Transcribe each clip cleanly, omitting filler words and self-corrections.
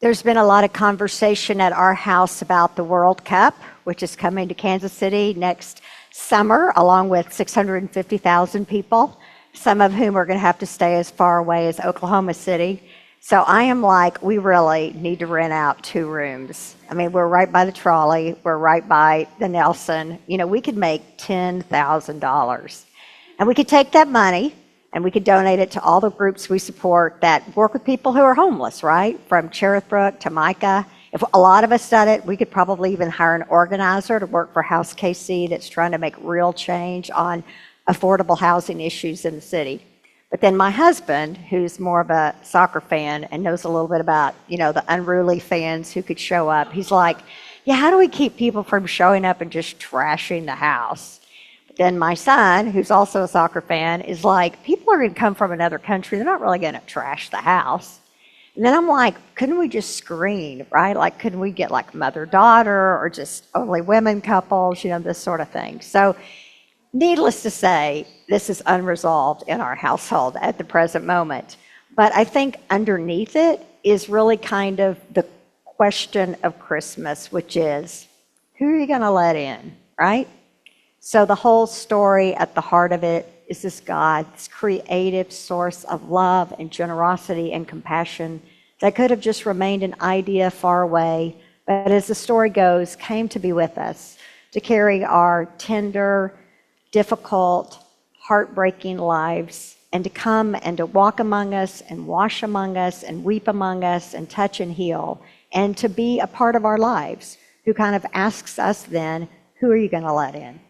There's been a lot of conversation at our house about the World Cup, which is coming to Kansas City next summer, along with 650,000 people, some of whom are going to have to stay as far away as Oklahoma City. So I am like, we really need to rent out 2 rooms. I mean, we're right by the trolley. We're right by the Nelson. You know, we could make $10,000. And we could take that money and we could donate it to all the groups we support that work with people who are homeless, right? From Cherith Brook to Micah. If a lot of us did it, we could probably even hire an organizer to work for House KC that's trying to make real change on affordable housing issues in the city. But then my husband, who's more of a soccer fan and knows a little bit about, you know, the unruly fans who could show up, he's like, yeah, how do we keep people from showing up and just trashing the house? Then my son, who's also a soccer fan, is like, people are going to come from another country. They're not really going to trash the house. And then I'm like, couldn't we just screen, right? Like, couldn't we get like mother-daughter or just only women couples, you know, this sort of thing. So needless to say, this is unresolved in our household at the present moment. But I think underneath it is really kind of the question of Christmas, which is, who are you going to let in, right? So the whole story at the heart of it is this God, this creative source of love and generosity and compassion that could have just remained an idea far away, but as the story goes, came to be with us, to carry our tender, difficult, heartbreaking lives, and to come and to walk among us and wash among us and weep among us and touch and heal, and to be a part of our lives, who kind of asks us then, who are you going to let in?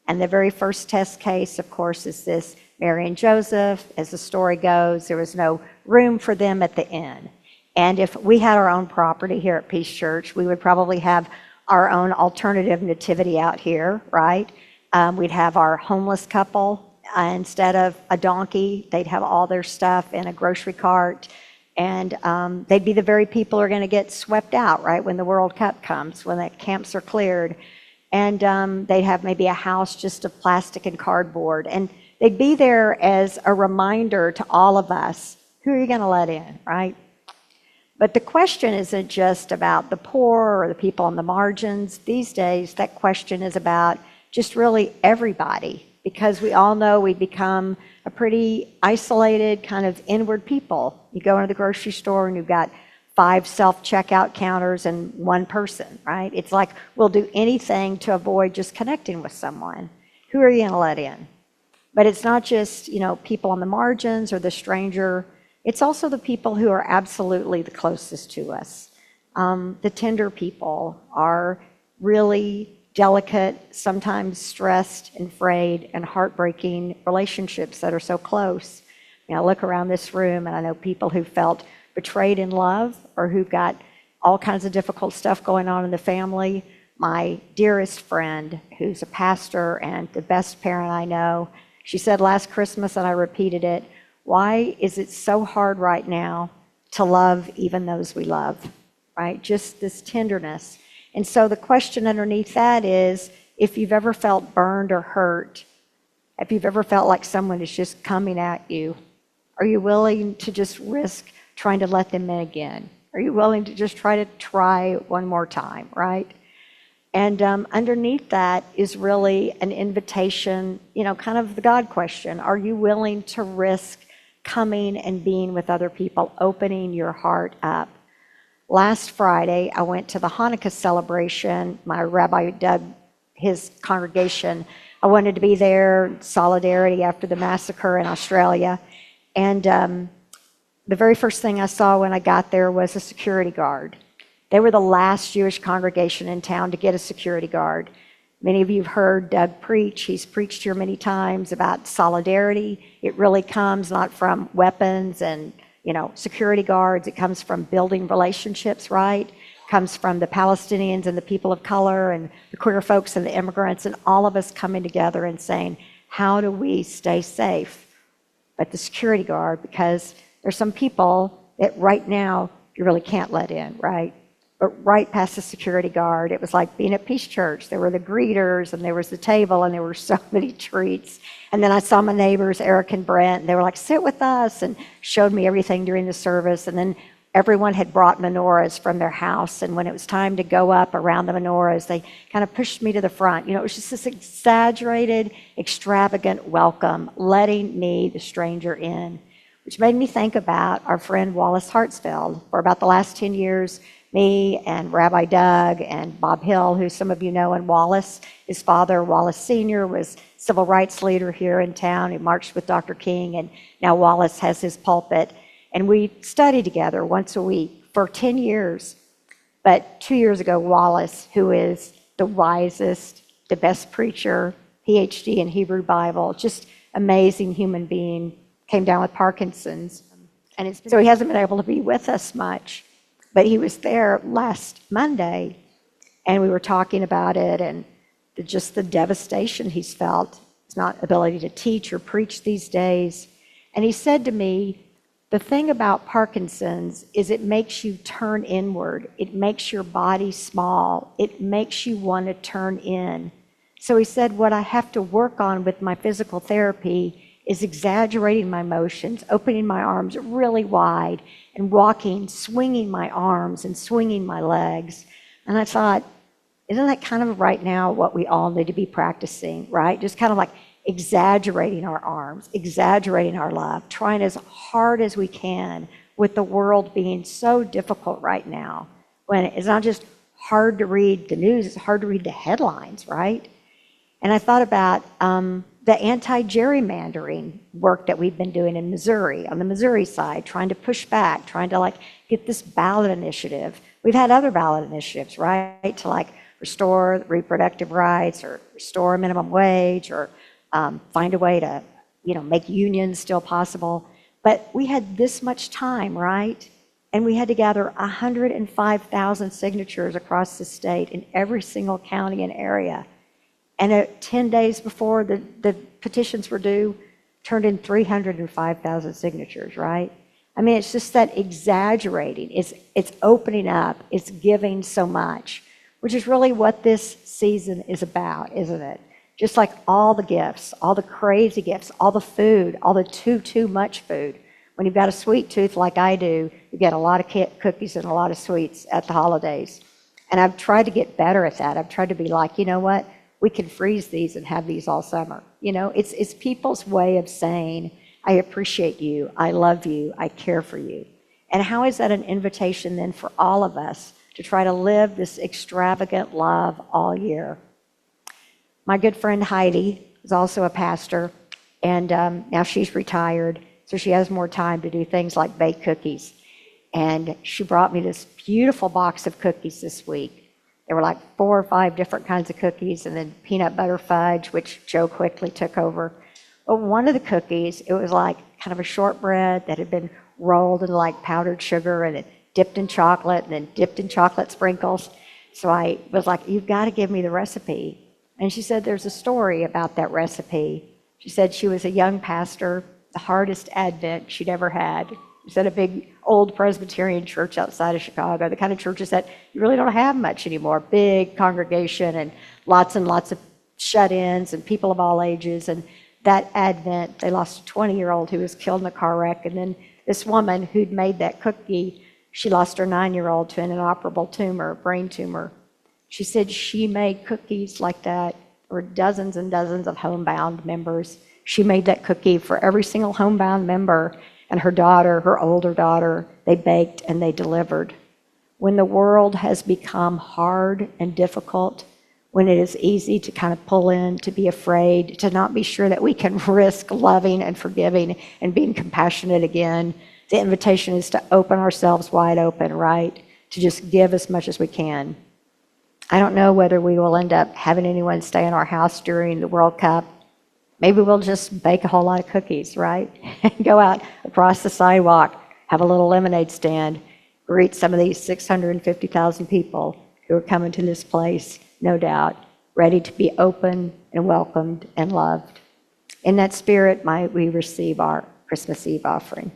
And the very first test case, of course, is this Mary and Joseph. As the story goes, there was no room for them at the inn. And if we had our own property here at Peace Church, we would probably have our own alternative nativity out here, right? We'd have our homeless couple. Instead of a donkey, they'd have all their stuff in a grocery cart. And they'd be the very people who are going to get swept out, right, when the World Cup comes, when the camps are cleared. And they'd have maybe a house just of plastic and cardboard. And they'd be there as a reminder to all of us, who are you going to let in, right? But the question isn't just about the poor or the people on the margins. These days, that question is about just really everybody, because we all know we become a pretty isolated, kind of inward people. You go into the grocery store and you've got 5 self-checkout counters and 1 person, right? It's like we'll do anything to avoid just connecting with someone. Who are you going to let in? But it's not just, you know, people on the margins or the stranger. It's also the people who are absolutely the closest to us. The tender people are really delicate, sometimes stressed and frayed and heartbreaking relationships that are so close. You know, I look around this room and I know people who felt betrayed in love or who've got all kinds of difficult stuff going on in the family. My dearest friend, who's a pastor and the best parent I know, she said last Christmas, and I repeated it, why is it so hard right now to love even those we love, right? Just this tenderness. And so the question underneath that is, if you've ever felt burned or hurt, if you've ever felt like someone is just coming at you, are you willing to just risk trying to let them in again? Are you willing to just try one more time, right? And underneath that is really an invitation, you know, kind of the God question. Are you willing to risk coming and being with other people, opening your heart up? Last Friday, I went to the Hanukkah celebration. My Rabbi Doug, his congregation, I wanted to be there, solidarity after the massacre in Australia. And the very first thing I saw when I got there was a security guard. They were the last Jewish congregation in town to get a security guard. Many of you have heard Doug preach. He's preached here many times about solidarity. It really comes not from weapons and, you know, security guards. It comes from building relationships, right? It comes from the Palestinians and the people of color and the queer folks and the immigrants and all of us coming together and saying, how do we stay safe? But the security guard, because there's some people that right now you really can't let in, right? But right past the security guard, it was like being at Peace Church. There were the greeters, and there was the table, and there were so many treats. And then I saw my neighbors, Eric and Brent, and they were like, sit with us, and showed me everything during the service. And then everyone had brought menorahs from their house. And when it was time to go up around the menorahs, they kind of pushed me to the front. You know, it was just this exaggerated, extravagant welcome, letting me, the stranger, in, which made me think about our friend Wallace Hartsfield. For about the last 10 years, me and Rabbi Doug and Bob Hill, who some of you know, and Wallace, his father, Wallace Sr., was civil rights leader here in town. He marched with Dr. King, and now Wallace has his pulpit. And we studied together once a week for 10 years. But 2 years ago, Wallace, who is the wisest, the best preacher, PhD in Hebrew Bible, just amazing human being, came down with Parkinson's. And so he hasn't been able to be with us much. But he was there last Monday, and we were talking about it and just the devastation he's felt, his not ability to teach or preach these days. And he said to me, the thing about Parkinson's is it makes you turn inward. It makes your body small. It makes you want to turn in. So he said, what I have to work on with my physical therapy is exaggerating my motions, opening my arms really wide, and walking, swinging my arms and swinging my legs. And I thought, isn't that kind of right now what we all need to be practicing, right? Just kind of like exaggerating our arms, exaggerating our love, trying as hard as we can with the world being so difficult right now. When it's not just hard to read the news, it's hard to read the headlines, right? And I thought about the anti-gerrymandering work that we've been doing in Missouri, on the Missouri side, trying to push back, trying to like get this ballot initiative. We've had other ballot initiatives, right? To like restore reproductive rights or restore a minimum wage or find a way to, make unions still possible. But we had this much time, right? And we had to gather 105,000 signatures across the state in every single county and area. And 10 days before the petitions were due, turned in 305,000 signatures, right? I mean, it's just that exaggerating. It's opening up. It's giving so much, which is really what this season is about, isn't it? Just like all the gifts, all the crazy gifts, all the food, all the too much food. When you've got a sweet tooth like I do, you get a lot of cookies and a lot of sweets at the holidays. And I've tried to get better at that. I've tried to be like, you know what? We can freeze these and have these all summer. It's people's way of saying, I appreciate you, I love you, I care for you. And how is that an invitation then for all of us to try to live this extravagant love all year? My good friend Heidi is also a pastor, and now she's retired, so she has more time to do things like bake cookies. And she brought me this beautiful box of cookies this week. There were like 4 or 5 different kinds of cookies, and then peanut butter fudge, which Joe quickly took over. But one of the cookies, it was like kind of a shortbread that had been rolled in like powdered sugar and then dipped in chocolate and then dipped in chocolate sprinkles. So I was like, you've got to give me the recipe. And she said there's a story about that recipe. She said she was a young pastor, the hardest Advent she'd ever had. She said a big old Presbyterian church outside of Chicago, the kind of churches that you really don't have much anymore. Big congregation and lots of shut-ins and people of all ages. And that Advent, they lost a 20-year-old who was killed in a car wreck. And then this woman who'd made that cookie, she lost her 9-year-old to an inoperable tumor, brain tumor. She said she made cookies like that. There were dozens and dozens of homebound members. She made that cookie for every single homebound member. And her daughter, her older daughter, they baked and they delivered. When the world has become hard and difficult, when it is easy to kind of pull in, to be afraid, to not be sure that we can risk loving and forgiving and being compassionate again, the invitation is to open ourselves wide open, right? To just give as much as we can. I don't know whether we will end up having anyone stay in our house during the World Cup. Maybe we'll just bake a whole lot of cookies, right? And go out across the sidewalk, have a little lemonade stand, greet some of these 650,000 people who are coming to this place, no doubt, ready to be open and welcomed and loved. In that spirit, might we receive our Christmas Eve offering.